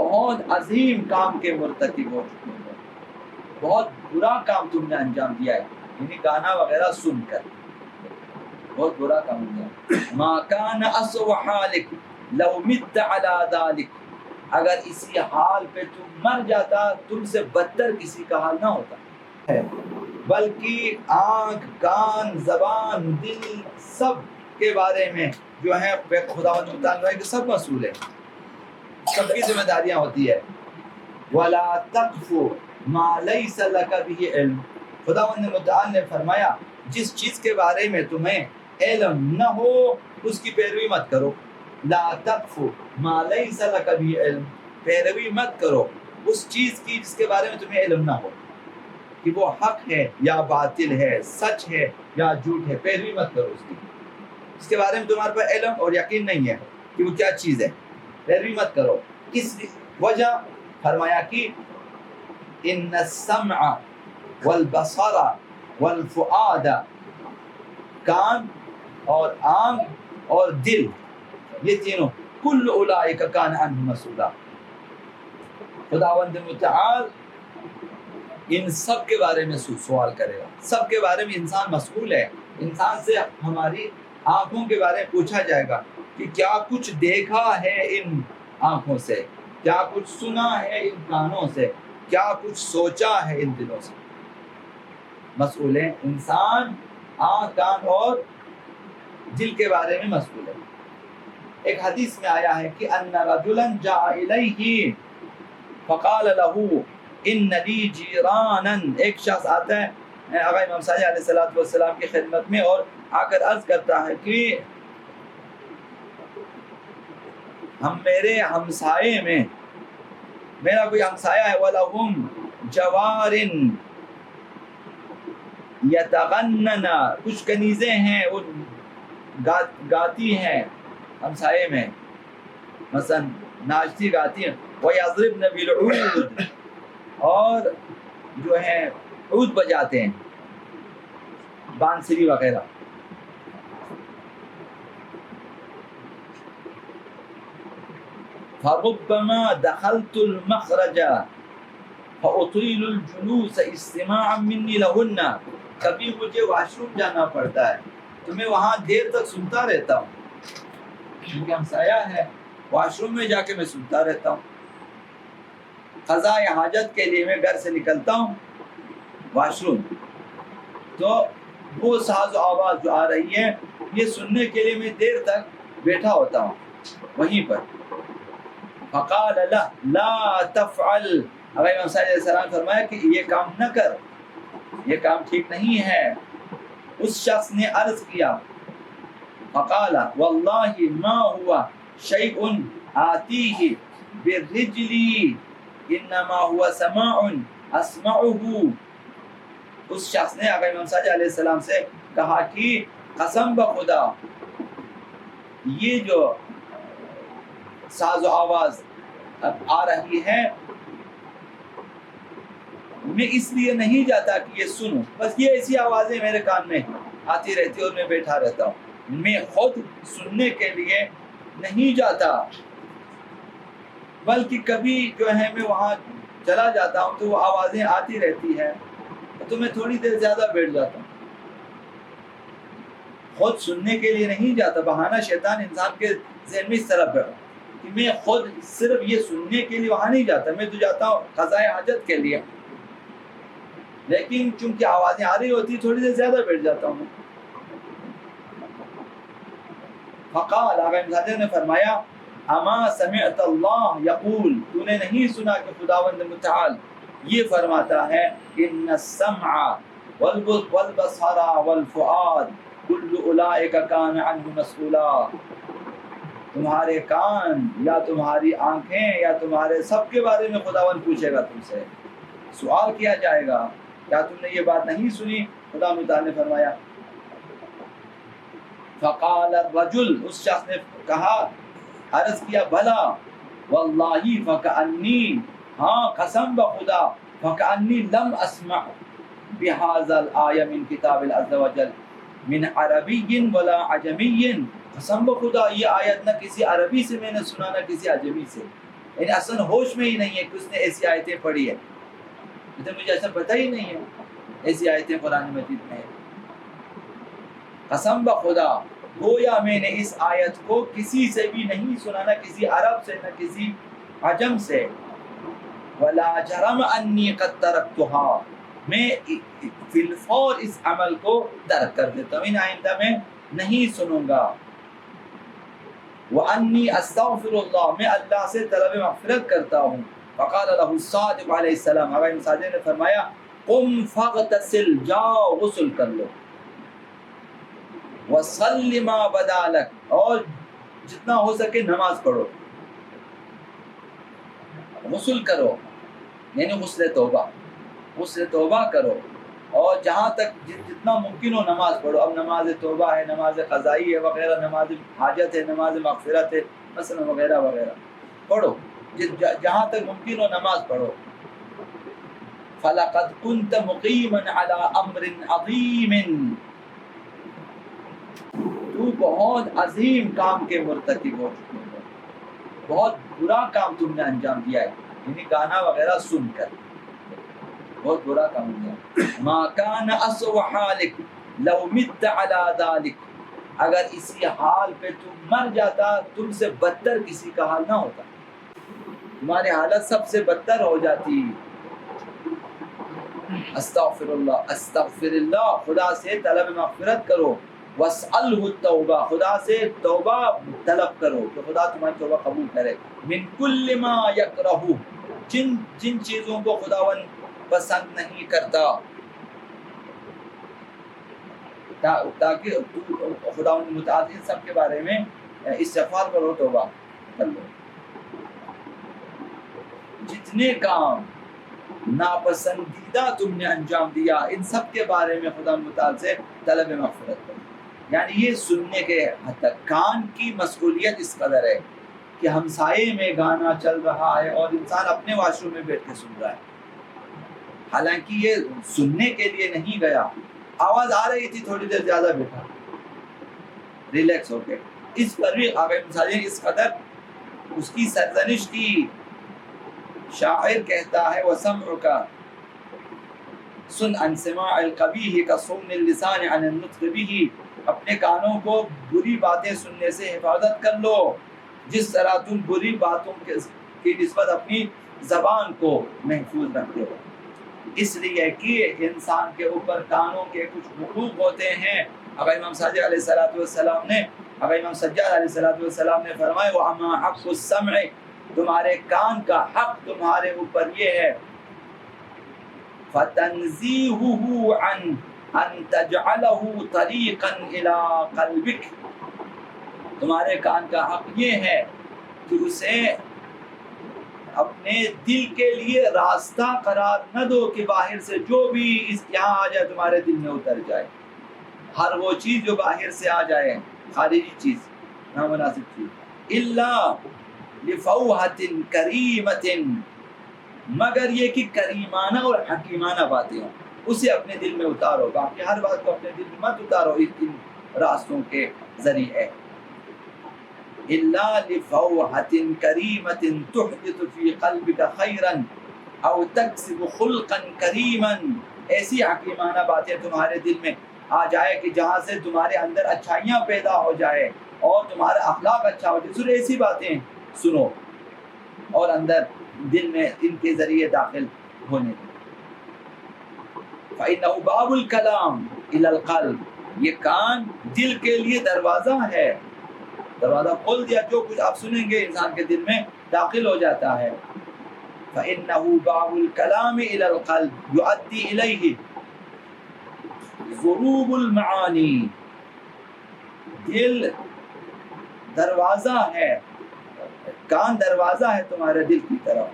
بہت عظیم کام کے مرتکب ہو چکے ہو، بہت برا کام تم نے انجام دیا ہے، یعنی گانا وغیرہ سن کر بہت برا کام کیا۔ ما کان اسوء حالک لو مت علی ذلک، اگر اسی حال پہ تم مر جاتا تم سے بدتر کسی کا حال نہ ہوتا ہے، بلکہ آنکھ، کان، زبان، دل سب کے بارے میں جو ہے خداوند متعال کہ سب مسئول ہے، سب کی ذمہ داریاں ہوتی ہے۔ ولا تقف ما لیس لک به علم، خداوند متعال نے فرمایا جس چیز کے بارے میں تمہیں علم نہ ہو اس کی پیروی مت کرو۔ لا تقف ما لیس لک به علم، پیروی مت کرو اس چیز کی جس کے بارے میں تمہیں علم نہ ہو کہ وہ حق ہے یا باطل ہے، سچ ہے یا جھوٹ ہے، پیروی مت کرو اس کی جس کے بارے میں تمہارے پاس علم اور یقین نہیں ہے کہ وہ کیا چیز ہے، پیروی مت کرو۔ اس وجہ فرمایا کہ ان السمع والبصر والفؤاد، کان اور آنکھ اور دل، یہ تینوں کل اولئک کان عنہ مسئولا، خداوند متعال ان سب کے بارے میں سوال کرے گا، سب کے بارے میں انسان مسئول ہے۔ انسان سے ہماری آنکھوں کے بارے میں پوچھا جائے گا کہ کیا کچھ دیکھا ہے ان آنکھوں سے، کیا کچھ سنا ہے ان کانوں سے، کیا کچھ سوچا ہے ان دلوں سے۔ مسئول ہے انسان، آنکھ، کان اور دل کے بارے میں مسئول ہے۔ ایک حدیث میں آیا ہے کہ ان رجلا جاء الیہ فقال له ان لی جیرانا، ایک شخص آتا ہے آقا امام صادق علیہ السلام کی خدمت میں اور آ کر عرض کرتا ہے کہ میرے ہمسائے میں، میرا کوئی ہمسایہ ہے، وَلَهُمْ جَوَارٍ يَتَغَنَّنَا، کچھ کنیزیں ہیں وہ گاتی ہیں ہمسائے میں، مثلا ناچتی گاتی ہیں، وَيَضْرِبْنَ بِالْعُودِ، اور جو ہے عود بجاتے ہیں، بانسری وغیرہ۔ فَرُبَّمَا دَخَلْتُ الْمَخْرَجَ فَأُطِيلُ الْجُلُوسَ اسْتِمَاعًا مِّنِّي لَهُنَّ، کبھی مجھے واش روم جانا پڑتا ہے تو میں وہاں دیر تک سنتا رہتا ہوں، کیونکہ ہمسایہ ہے، واش روم میں جا کے میں سنتا رہتا ہوں۔ قضائے حاجت کے لیے میں گھر سے نکلتا ہوں واش روم، تو وہ ساز و آواز جو آ رہی ہے یہ سننے کے لیے میں دیر تک بیٹھا ہوتا ہوں وہیں پر۔ فقال لا تفعل، امام صادق علیہ السلام فرمایا کہ یہ کام نہ کر، یہ کام ٹھیک نہیں ہے۔ اس شخص نے عرض کیا، فقال واللہ ما هو شیء آتیہ بالرجلی انما هو سماع اسمعه، اس شخص نے آقا امام صادق علیہ السلام سے کہا کہ قسم بخدا یہ جو ساز و آواز اب آ رہی ہے میں اس لیے نہیں جاتا کہ یہ سنوں، بس یہ ایسی آوازیں میرے کان میں آتی رہتی اور میں بیٹھا رہتا ہوں، میں خود سننے کے لیے نہیں جاتا، بلکہ کبھی جو ہے میں وہاں چلا جاتا ہوں تو وہ آوازیں آتی رہتی ہے تو میں تھوڑی دیر زیادہ بیٹھ جاتا ہوں، خود سننے کے لیے نہیں جاتا۔ بہانہ شیطان انسان کے ذہن میں اس طرح بیٹھا کہ میں خود صرف یہ سننے کے لیے وہاں نہیں جاتا، میں تو جاتا ہوں قضائے حاجت کے لیے، لیکن چونکہ آوازیں آ رہی ہوتی تھوڑی دیر زیادہ بیٹھ جاتا ہوں۔ فقال، آقا صادق نے فرمایا، اما سمعت اللہ یقول، تو نے نہیں سنا کہ خداوند متعال یہ فرماتا ہے ان السمع والبصر والفؤاد کل اولئک کان عنہ مسئولا، تمہارے کان یا تمہاری آنکھیں یا تمہارے سب کے بارے میں خداوند پوچھے گا، تم سے سوال کیا جائے گا، کیا تم نے یہ بات نہیں سنی؟ خدا متعال نے فرمایا، فقال الرجل، اس شخص نے کہا، عرض کیا، بھلا واللہ فکأنی، ہاں قسم بخدا، فکأنی لم اسمع بهذا الآیہ من کتاب عز وجل من عربی ولا عجمی، قسم بخدا یہ آیت نہ کسی عربی سے میں نے سنا نہ کسی عجمی سے، یعنی اصل ہوش میں ہی نہیں ہے کہ اس نے ایسی آیتیں پڑھی ہے، مجھے ایسا پتہ ہی نہیں ہے ایسی آیتیں قرآن مجید میں ہیں۔ قسم بخدا گویا میں نے اس آیت کو کسی سے بھی نہیں سنا، نہ کسی عرب سے نہ کسی عجم سے۔ ولا جرم انی قد ترکتها، میں فی الفور اس عمل کو ترک کر دیتا ہوں، آئندہ میں نہیں سنوں گا۔ وانی استغفر اللہ، میں اللہ سے طلب مغفرت کرتا ہوں۔ فقال له الصادق علیہ السلام، امام صادق نے فرمایا قم فاغتسل، جاؤ غسل کر لو، وصلی ما بدا لک، اور جتنا ہو سکے نماز پڑھو، غسل کرو، یعنی غسل توبہ کرو، اور جہاں تک جتنا ممکن ہو نماز پڑھو۔ اب نماز توبہ ہے، نماز قضائی ہے وغیرہ، نماز حاجت ہے، نماز مغفرت ہے مثلا وغیرہ وغیرہ، پڑھو جہاں تک ممکن ہو نماز پڑھو۔ فَلَقَدْ كُنْتَ مُقِيمًا عَلَىٰ أَمْرٍ عَظِيمٍ، تو بہت عظیم کام کے مرتکب ہو چکے ہو، بہت برا کام تم نے انجام دیا ہے، یعنی گانا وغیرہ سن کر بہت برا کام کیا۔ ما کان اسوء حالک لو مت علی ذلک، اگر اسی حال پہ تم مر جاتا تم سے بدتر کسی کا حال نہ ہوتا، تمہاری حالت سب سے بدتر ہو جاتی۔ استغفر اللہ، خدا سے طلب مغفرت کرو، واسألہ التوبہ، خدا سے توبہ طلب کرو کہ خدا تمہاری توبہ قبول کرے، من کل ما یکرہ، جن چیزوں کو خداوند پسند نہیں کرتا، تاکہ خداوند متعال ان سب کے بارے میں استغفار کرو، توبہ کر لو۔ جتنے کام ناپسندیدہ تم نے انجام دیا ان سب کے بارے میں خدا متعال سے طلب مغفرت کرو۔ یعنی یہ سننے کے حد تک کان کی مسئولیت اس قدر ہے کہ ہمسائے میں گانا چل رہا ہے اور انسان اپنے واش روم میں بیٹھ کے سن رہا ہے، حالانکہ یہ سننے کے لیے نہیں گیا، آواز آ رہی تھی تھوڑی دیر زیادہ بیٹھا ریلیکس ہو کے، اس پر بھی آگے اس قدر اس کی سرزنش کی۔ شاعر کہتا ہے وَسَمْعُكَ سُنْ عَنْ سِمَاعِ الْقَبِيحِ كَصُونِ اللِّسَانِ عَنِ النُّطْقِ بِهِ، اپنے کانوں کو بری باتیں سننے سے حفاظت کر لو جس طرح تم بری باتوں کی نسبت اپنی زبان کو محفوظ رکھتے ہو۔ اس لیے کہ انسان کے اوپر کانوں کے کچھ حقوق ہوتے ہیں۔ اگر امام صادق علیہ السلام نے امام سجاد علیہ السلام نے فرمایا وَأَمَا حَقُّ السَّمْعِ، تمہارے کان کا حق تمہارے اوپر یہ ہے فَتَنْزِيهُهُ عَنْ أَنْ تَجْعَلَهُ طَرِيقًا إِلَىٰ قَلْبِكَ، تمہارے کان کا حق یہ ہے کہ اسے اپنے دل کے لیے راستہ قرار نہ دو کہ باہر سے جو بھی اس یہاں آ جائے تمہارے دل میں اتر جائے، ہر وہ چیز جو باہر سے آ جائے، خارجی چیز، نامناسب چیز، إِلَّا لِفَوْحَةٍ كَرِيمَةٍ، مگر یہ کہ کریمانہ اور حکیمانہ باتیں ہوں، اسے اپنے دل میں اتارو، باقی ہر بات کو اپنے دل میں مت اتارو ان راستوں کے ذریعے۔ إِلَّا لِفَوْحَةٍ كَرِيمَةٍ تُحْدِثُ فِي قَلْبِكَ خَيْرًا أَوْ تَكْسِبُ خُلْقًا كَرِيمًا، ایسی حکیمانہ باتیں تمہارے دل میں آ جائے کہ جہاں سے تمہارے اندر اچھائیاں پیدا ہو جائے اور تمہارا اخلاق اچھا ہو جائے، صرف ایسی باتیں سنو اور اندر دل میں ان کے ذریعے داخل ہونے دو۔ فَإِنَّهُ بَابُ الْكَلَامِ إِلَى الْقَلْبِ، یہ کان دل کے لیے دروازہ ہے، دروازہ کھول دیا، جو کچھ آپ سنیں گے انسان کے دل میں داخل ہو جاتا ہے۔ فَإِنَّهُ بَابُ الْكَلَامِ إِلَى الْقَلْبِ يُؤَدِّي إِلَيْهِ ضروب المعانی، دل دروازہ ہے، کان دروازہ ہے تمہارے دل کی طرف،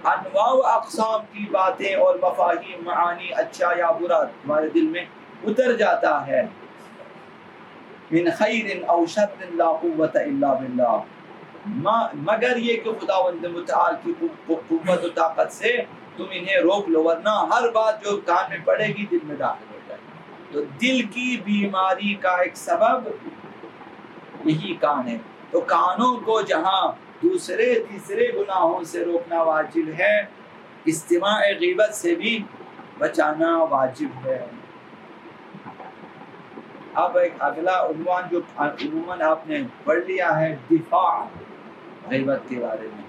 انواع و اقسام کی باتیں اور مفاہیم، معانی، اچھا یا برا تمہارے دل میں اتر جاتا ہے۔ من خیر او شر لا قوت الا باللہ، مگر یہ کہ خداوند متعال کی قوت و طاقت سے تم انہیں روک لو، ورنہ ہر بات جو کان میں پڑے گی دل میں داخل ہو جائے۔ تو دل کی بیماری کا ایک سبب یہی کان ہے، تو کانوں کو جہاں دوسرے تیسرے گناہوں سے روکنا واجب ہے، استماع غیبت سے بھی بچانا واجب ہے۔ اب ایک اگلا عنوان جو عموماً آپ نے پڑھ لیا ہے، دفاع غیبت کے بارے میں،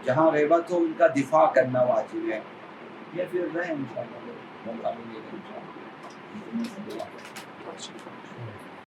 جہاں غیبت ہو ان کا دفاع کرنا واجب ہے۔ یہ پھر رہے انشاءاللہ موقع ملے گا انشاءاللہ۔